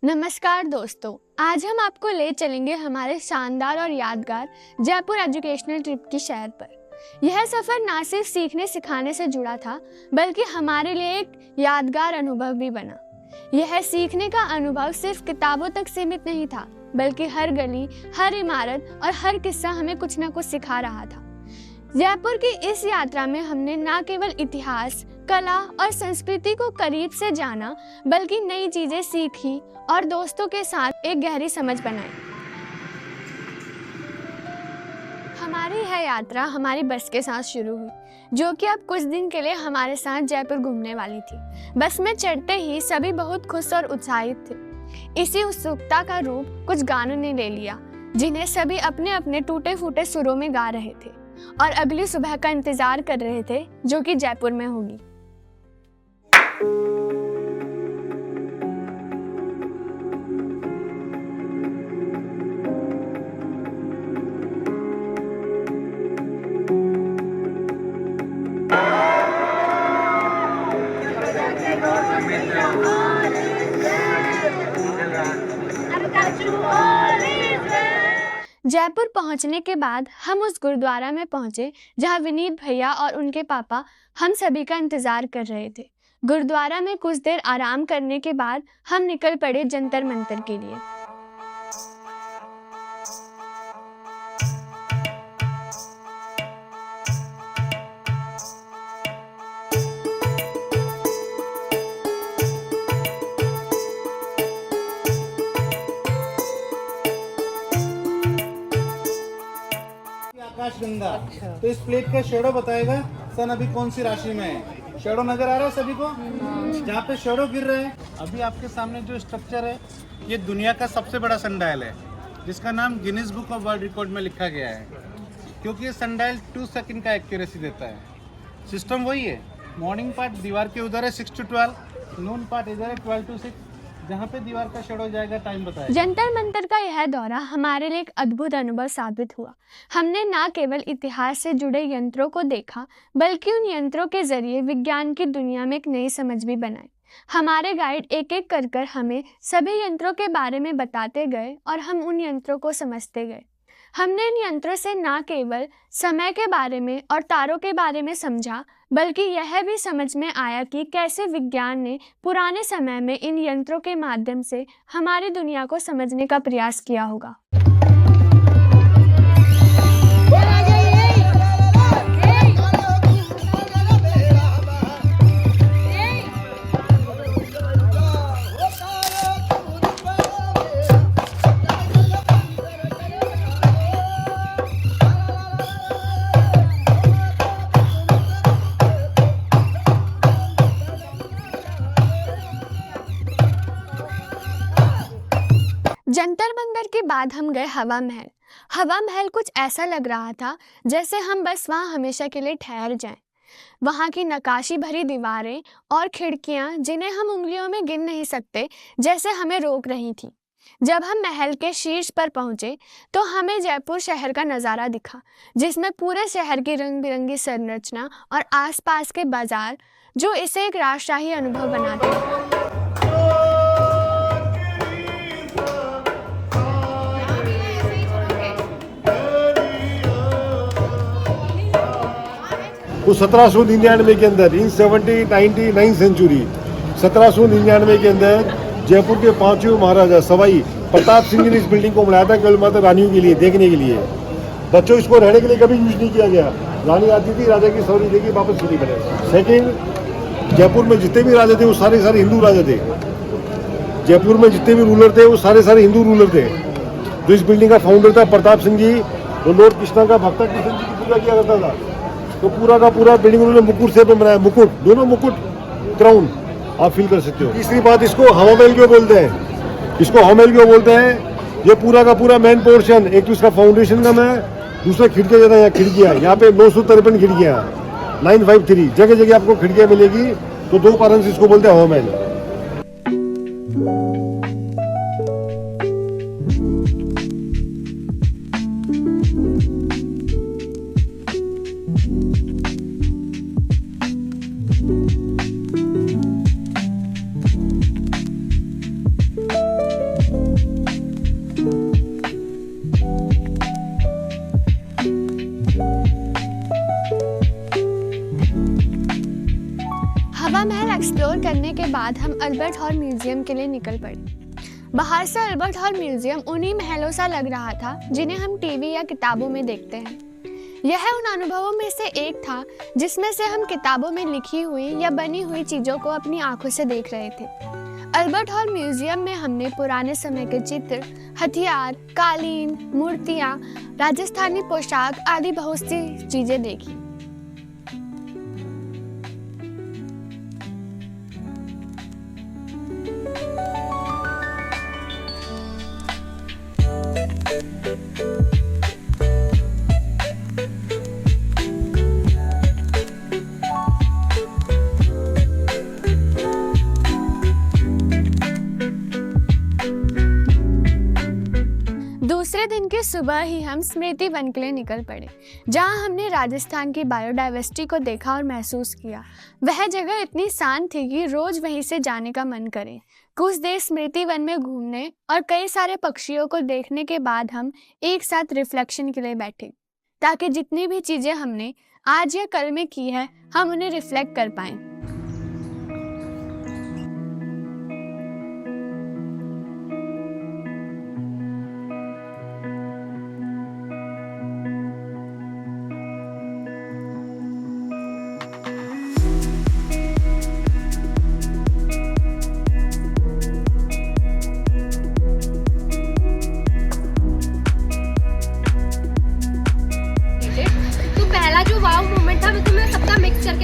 नमस्कार दोस्तों, आज हम आपको ले चलेंगे हमारे शानदार और यादगार जयपुर एजुकेशनल ट्रिप की सैर पर। यह सफ़र ना सिर्फ सीखने सिखाने से जुड़ा था, बल्कि हमारे लिए एक यादगार अनुभव भी बना। यह सीखने का अनुभव सिर्फ किताबों तक सीमित नहीं था, बल्कि हर गली, हर इमारत और हर किस्सा हमें कुछ न कुछ सिखा रहा था। जयपुर की इस यात्रा में हमने न केवल इतिहास, कला और संस्कृति को करीब से जाना, बल्कि नई चीजें सीखी और दोस्तों के साथ एक गहरी समझ बनाई। हमारी यह यात्रा हमारी बस के साथ शुरू हुई, जो कि अब कुछ दिन के लिए हमारे साथ जयपुर घूमने वाली थी। बस में चढ़ते ही सभी बहुत खुश और उत्साहित थे। इसी उत्सुकता का रूप कुछ गानों ने ले लिया, जिन्हें सभी अपने अपने टूटे फूटे सुरों में गा रहे थे और अगली सुबह का इंतजार कर रहे थे, जो कि जयपुर में होगी। जयपुर पहुंचने के बाद हम उस गुरुद्वारा में पहुंचे जहां विनीत भैया और उनके पापा हम सभी का इंतजार कर रहे थे। गुरुद्वारा में कुछ देर आराम करने के बाद हम निकल पड़े जंतर मंतर के लिए। आकाशगंगा। तो इस प्लेट का शेडो बताएगा सन अभी कौन सी राशि में है। शेडो नजर आ रहा है सभी को? जहाँ पे शेडो गिर रहे हैं, अभी आपके सामने जो स्ट्रक्चर है, ये दुनिया का सबसे बड़ा सनडायल है, जिसका नाम Guinness book of world record में लिखा गया है, क्योंकि ये सनडायल 2 सेकंड का एक्यूरेसी देता है। सिस्टम वही है, मॉर्निंग पार्ट दीवार के उधर है 6 to 12, नून पार्ट इधर है 12 to 6, जहाँ पे दीवार का शेडो जाएगा टाइम बताएगा। जंतर मंतर का यह दौरा हमारे लिए एक अद्भुत अनुभव साबित हुआ। हमने न केवल इतिहास से जुड़े यंत्रों को देखा, बल्कि उन यंत्रों के जरिए विज्ञान की दुनिया में एक नई समझ भी बनाई। हमारे गाइड एक एक कर हमें सभी यंत्रों के बारे में बताते गए और हम उन यंत्रों को समझते गए। हमने इन यंत्रों से न केवल समय के बारे में और तारों के बारे में समझा, बल्कि यह भी समझ में आया कि कैसे विज्ञान ने पुराने समय में इन यंत्रों के माध्यम से हमारी दुनिया को समझने का प्रयास किया होगा। जंतर मंतर के बाद हम गए हवा महल। हवा महल कुछ ऐसा लग रहा था जैसे हम बस वहाँ हमेशा के लिए ठहर जाएं। वहाँ की नक्काशी भरी दीवारें और खिड़कियाँ, जिन्हें हम उंगलियों में गिन नहीं सकते, जैसे हमें रोक रही थी। जब हम महल के शीर्ष पर पहुँचे तो हमें जयपुर शहर का नज़ारा दिखा, जिसमें पूरे शहर की रंग बिरंगी संरचना और आसपास के बाजार, जो इसे एक राजशाही अनुभव बनाते हैं। वो 1799 के अंदर इन 1799 सेंचुरी 1799 के अंदर जयपुर के 5वें महाराजा सवाई प्रताप सिंह ने इस बिल्डिंग को बनाया था केवल मात्र रानियों के लिए, देखने के लिए। बच्चों, इसको रहने के लिए कभी यूज नहीं किया गया। रानी आती थी, राजा की सवारी देखी, वापस सिटी बने। सेकेंड, जयपुर में जितने भी राजा थे वो सारे हिंदू राजा थे। जयपुर में जितने भी रूलर थे वो सारे हिंदू रूलर थे। जो इस बिल्डिंग का फाउंडर था प्रताप सिंह जी, वो लॉर्ड कृष्णा का भक्त कृष्ण जी की पूजा किया करता था। तो पूरा का पूरा बिल्डिंग उन्होंने मुकुट से बनाया, मुकुट, दोनों मुकुट, क्राउन आप फील कर सकते हो। तीसरी बात, इसको हवा महल क्यों बोलते हैं? इसको हवा महल क्यों बोलते हैं? ये पूरा का पूरा मेन पोर्शन, एक तो इसका फाउंडेशन कम है, दूसरा खिड़कियाँ ज़्यादा, यहाँ खिड़कियाँ, यहाँ पे 953 खिड़कियाँ, 953 जगह जगह आपको खिड़कियाँ मिलेगी। तो दो कारण से इसको बोलते हैं हवा महल। बाद हम अल्बर्ट हॉल म्यूजियम के लिए निकल पड़े। बाहर से अल्बर्ट हॉल म्यूजियम उन्हीं महलों सा लग रहा था जिन्हें हम टीवी या किताबों में देखते हैं। यह उन अनुभवों में से एक था जिसमें से हम किताबों में लिखी हुई या बनी हुई चीज़ों को अपनी आंखों से देख रहे थे। अल्बर्ट हॉल म्यूजियम में हमने पुराने समय के चित्र, हथियार, कालीन, मूर्तियाँ, राजस्थानी पोशाक आदि बहुत सी चीज़ें देखी। दूसरे दिन की सुबह ही हम स्मृति वन के लिए निकल पड़े, जहां हमने राजस्थान की बायोडाइवर्सिटी को देखा और महसूस किया। वह जगह इतनी शांत थी कि रोज वहीं से जाने का मन करे। कुछ देर स्मृति वन में घूमने और कई सारे पक्षियों को देखने के बाद हम एक साथ रिफ्लेक्शन के लिए बैठे, ताकि जितनी भी चीजें हमने आज या कल में की है हम उन्हें रिफ्लेक्ट कर पाएं।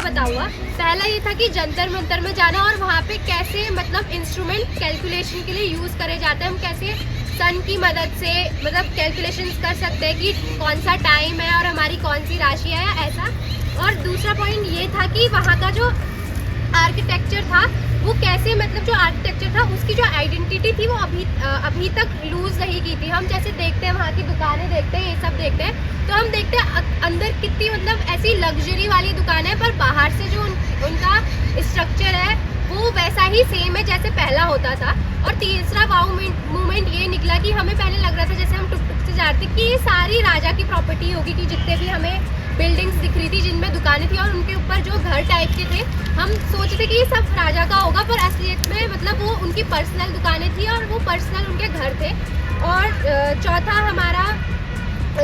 बताऊंगा। पहला ये था कि जंतर मंतर में जाना और वहाँ पे कैसे मतलब इंस्ट्रूमेंट कैलकुलेशन के लिए यूज़ करे जाते हैं। हम कैसे सन की मदद से मतलब कैलकुलेशंस कर सकते हैं कि कौन सा टाइम है और हमारी कौन सी राशि है ऐसा। और दूसरा पॉइंट ये था कि वहाँ का जो आर्किटेक्चर था वो कैसे मतलब जो आर्किटेक्चर था उसकी जो आइडेंटिटी थी वो अभी तक लूज नहीं की थी। हम जैसे देखते हैं वहाँ की दुकानें देखते हैं, ये सब देखते हैं तो हम देखते हैं अंदर कितनी मतलब ऐसी लग्जरी वाली दुकानें है, पर बाहर से जो उनका स्ट्रक्चर है वो वैसा ही सेम है जैसे पहला होता था। और तीसरा वाव मूवमेंट ये निकला कि हमें पहले लग रहा था जैसे हम टुक टुक से जा रहे थे कि ये सारी राजा की प्रॉपर्टी होगी, कि जितने भी हमें बिल्डिंग्स दिख रही थी जिनमें दुकानें थी और उनके ऊपर जो घर टाइप के थे, हम सोचते कि ये सब राजा का होगा, पर असलियत में मतलब वो उनकी पर्सनल दुकानें थी और वो पर्सनल उनके घर थे। और चौथा हमारा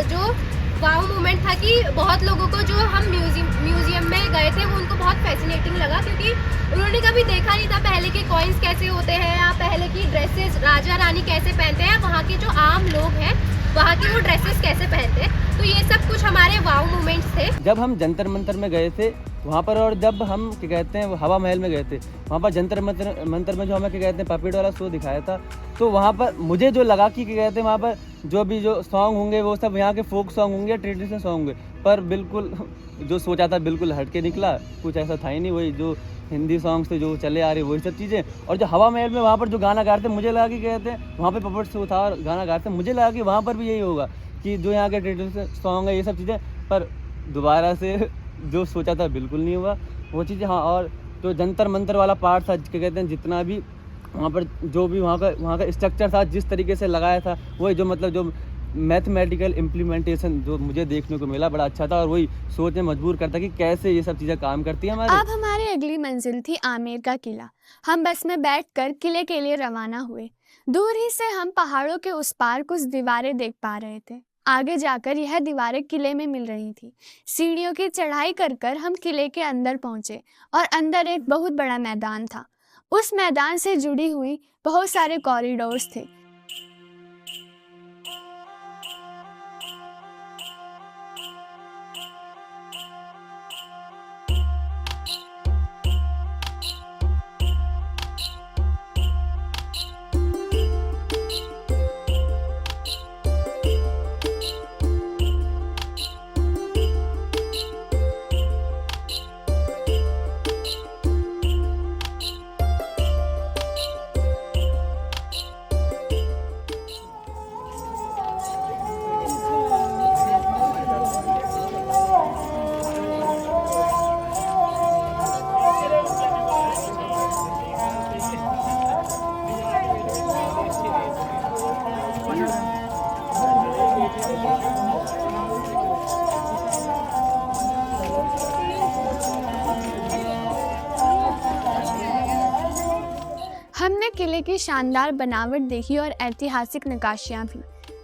जो वाव मोमेंट था कि बहुत लोगों को जो हम म्यूजियम में गए थे वो उनको बहुत फैसिनेटिंग लगा, क्योंकि उन्होंने कभी देखा नहीं था पहले के कॉइन्स कैसे होते हैं या पहले की ड्रेसेस राजा रानी कैसे पहनते हैं, वहाँ के जो आम लोग हैं वहाँ के वो ड्रेसेस कैसे पहनते हैं। तो ये सब कुछ हमारे वाव मोमेंट्स थे। जब हम जंतर मंतर में गए थे वहाँ पर, और जब हम क्या कहते हैं हवा महल में गए थे वहाँ पर जंतर मंतर में जो हमें क्या कहते हैं पपेट वाला शो दिखाया था, तो वहाँ पर मुझे जो लगा कि क्या कहते हैं वहाँ पर जो सॉन्ग होंगे वो सब यहाँ के फोक सॉन्ग होंगे, ट्रेडिशनल सॉन्ग होंगे, पर बिल्कुल जो सोचा था बिल्कुल हट के निकला। कुछ ऐसा था ही नहीं, वही जो हिंदी सॉन्ग्स थे जो चले आ रहे वही सब चीज़ें। और जो हवा महल में वहाँ पर जो गाना गा रहे थे मुझे लगा कि कहते हैं वहाँ पे पपेट शो था और गाना गा रहे थे, मुझे लगा कि वहाँ पर भी यही होगा कि जो यहाँ के ट्रेडिशनल सॉन्ग है ये सब चीज़ें, पर दोबारा से जो सोचा था बिल्कुल नहीं हुआ वो चीज़ें। हाँ, और जो जंतर मंतर वाला पार्ट था क्या कहते हैं जितना भी वहाँ पर जो भी वहाँ का स्ट्रक्चर था जिस तरीके से लगाया था, वही जो मतलब जो मैथमेटिकल इम्प्लीमेंटेशन जो मुझे देखने को मिला बड़ा अच्छा था, और वही सोचने मजबूर करता कि कैसे ये सब चीज़ें काम करती हैं हमारे। अब हमारी अगली मंजिल थी आमेर का किला। हम बस में बैठकर किले के लिए रवाना हुए। दूर ही से हम पहाड़ों के उस पार कुछ दीवारें देख पा रहे थे। आगे जाकर यह दीवारें किले में मिल रही थी। सीढ़ियों की चढ़ाई कर हम किले के अंदर पहुंचे और अंदर एक बहुत बड़ा मैदान था। उस मैदान से जुड़ी हुई बहुत सारे कॉरिडोर्स थे। किले की शानदार बनावट देखी और ऐतिहासिक नक्काशियाँ भी।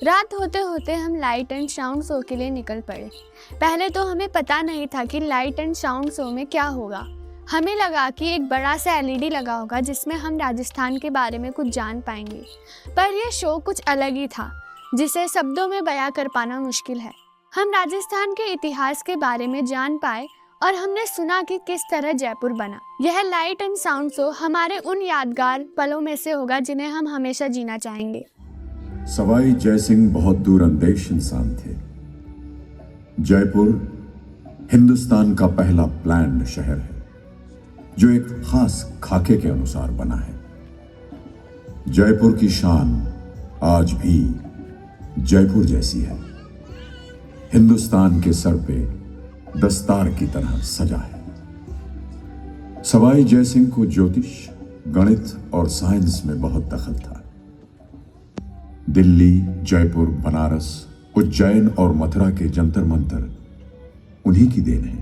रात होते होते हम लाइट एंड साउंड शो के लिए निकल पड़े। पहले तो हमें पता नहीं था कि लाइट एंड साउंड शो में क्या होगा। हमें लगा कि एक बड़ा सा LED लगा होगा जिसमें हम राजस्थान के बारे में कुछ जान पाएंगे, पर यह शो कुछ अलग ही था जिसे शब्दों में बयां कर पाना मुश्किल है। हम राजस्थान के इतिहास के बारे में जान पाए और हमने सुना कि किस तरह जयपुर बना। यह लाइट एंड साउंड शो हमारे उन यादगार पलों में से होगा जिन्हें हम हमेशा जीना चाहेंगे। सवाई जयसिंह बहुत दूरंदेश इंसान थे। जयपुर हिंदुस्तान का पहला प्लान्ड शहर है जो एक खास खाके के अनुसार बना है। जयपुर की शान आज भी जयपुर जैसी है। हिंदुस्तान के सर पे दस्तार की तरह सजा है। सवाई जयसिंह को ज्योतिष, गणित और साइंस में बहुत दखल था। दिल्ली, जयपुर, बनारस, उज्जैन और मथुरा के जंतर मंतर उन्हीं की देन है।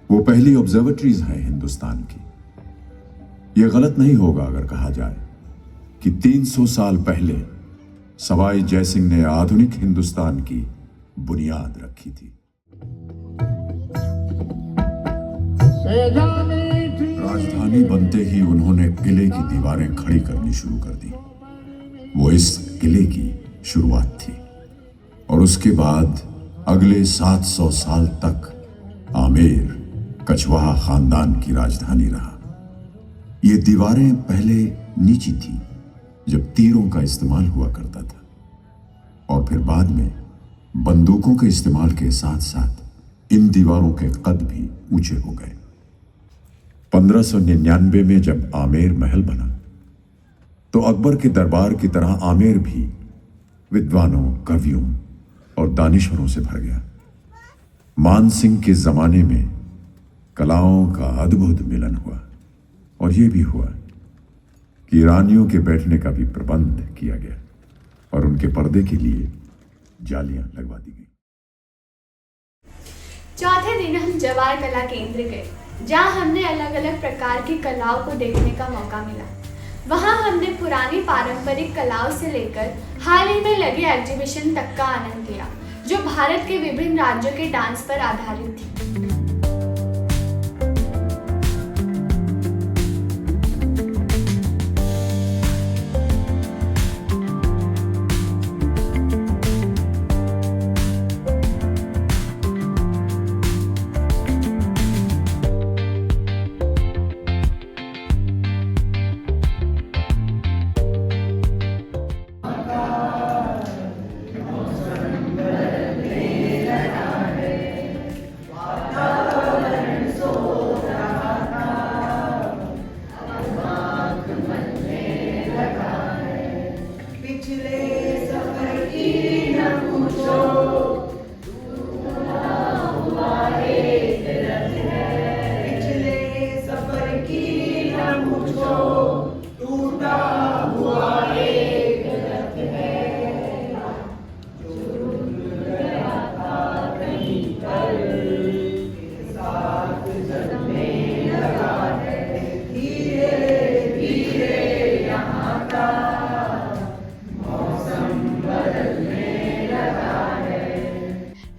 वो पहली ऑब्जर्वेटरीज हैं हिंदुस्तान की। यह गलत नहीं होगा अगर कहा जाए कि 300 साल पहले सवाई जयसिंह ने आधुनिक हिंदुस्तान की बुनियाद रखी थी। राजधानी बनते ही उन्होंने किले की दीवारें खड़ी करनी शुरू कर दी। वो इस किले की शुरुआत थी और उसके बाद अगले 700 साल तक आमेर कछवाहा खानदान की राजधानी रहा। ये दीवारें पहले नीची थी जब तीरों का इस्तेमाल हुआ करता था, और फिर बाद में बंदूकों के इस्तेमाल के साथ साथ इन दीवारों के कद भी ऊंचे हो गए। 1599 में जब आमेर महल बना तो अकबर के दरबार की तरह आमेर भी विद्वानों, कवियों और दानिशवरों से भर गया। मान सिंह के जमाने में कलाओं का अद्भुत मिलन हुआ, और यह भी हुआ कि रानियों के बैठने का भी प्रबंध किया गया और उनके पर्दे के लिए जालियां लगवा दी गई। चौथे दिन हम जवार कला केंद्र गए, जहाँ हमने अलग अलग प्रकार की कलाओं को देखने का मौका मिला। वहाँ हमने पुरानी पारंपरिक कलाओं से लेकर हाल ही में लगे एग्जीबिशन तक का आनंद लिया, जो भारत के विभिन्न राज्यों के डांस पर आधारित थी।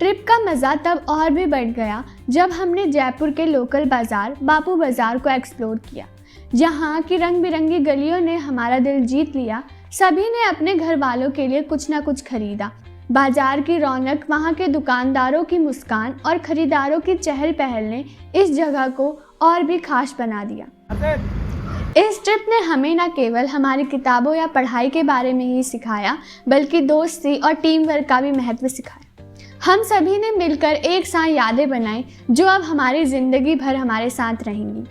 ट्रिप का मज़ा तब और भी बढ़ गया जब हमने जयपुर के लोकल बाज़ार बापू बाज़ार को एक्सप्लोर किया। जहाँ की रंग बिरंगी गलियों ने हमारा दिल जीत लिया। सभी ने अपने घर वालों के लिए कुछ ना कुछ खरीदा। बाजार की रौनक, वहाँ के दुकानदारों की मुस्कान और खरीदारों की चहल पहल ने इस जगह को और भी खास बना दिया। इस ट्रिप ने हमें न केवल हमारी किताबों या पढ़ाई के बारे में ही सिखाया, बल्कि दोस्ती और टीम वर्क का भी महत्व सिखाया। हम सभी ने मिलकर एक साथ यादें बनाई जो अब हमारी ज़िंदगी भर हमारे साथ रहेंगी।